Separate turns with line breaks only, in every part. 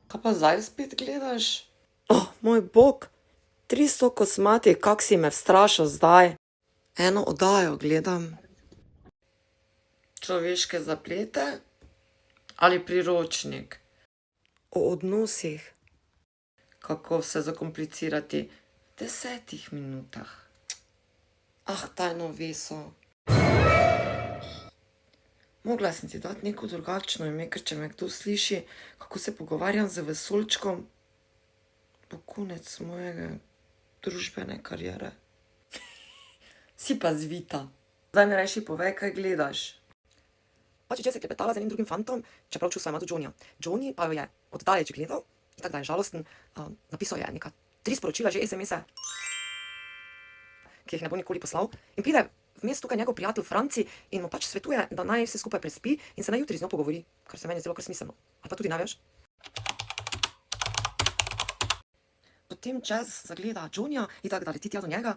Kaj pa zdaj spet gledaš? Moj bog, 300 kosmati, kak si me vstrašil zdaj. Eno oddajo gledam. Človeške zaplete ali priročnik? O odnosih. Kako se zakomplicirati v 10 minutah. Tajno veso. Mogla sem ti dati neko drugačno ime, ker če me kdo sliši, kako se pogovarjam z vesoljčkom, bo konec mojega družbene kariere. Si pa zvita. Zdaj mi rajši povej, kaj gledaš. Pač včeraj se klepetala z enim drugim fantom, čeprav čustva ima tudi Johnnyja. Johnny pa jo je od daleč gledal, tako da je žalosten, napisal je neka 3 sporočila, že SMS-e, ki jih ne bo nikoli poslal. In pride vmes tukaj njegov prijatelj Franci in mu pač svetuje, da naj vse skupaj prespi in se naj jutri z njo pogovori, kar se meni zdelo kar smiselno. Ali pa tudi ne veš? Potem Jazz zagleda Johnnyja in tako da leti tja do njega,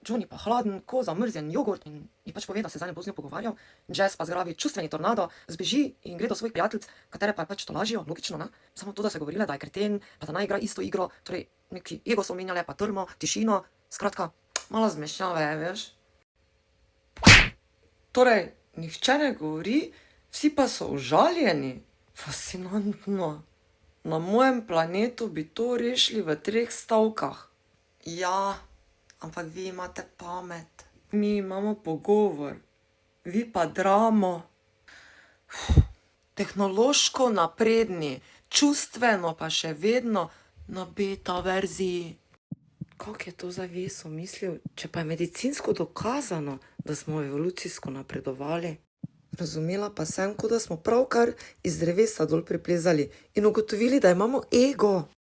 Johnny pa hladen, ko zamrznjen jogurt in ji pač pove, da se zdaj ne bo z njo pogovarjal. Jazz pa zgrabi čustveni tornado, zbeži in gre do svojih prijateljic, katere pa je pač tolažijo, logično, ne? Samo to, da so govorile, da je kreten, pa da naj igra isto igro, torej neki ego so omenjale, pa trmo, tišino, skratka, malo zmešnjave je, veš. Torej, nihče ne govori, vsi pa so užaljeni. Fascinantno. Na mojem planetu bi to rešili v 3 stavkah. Ja, ampak vi imate pamet. Mi imamo pogovor, vi pa dramo. Tehnološko napredni, čustveno pa še vedno na beta verziji. Kako je to za veso mislil, če pa je medicinsko dokazano, da smo evolucijsko napredovali? Razumela pa sem, kot da smo pravkar iz drevesa dol priplezali in ugotovili, da imamo ego.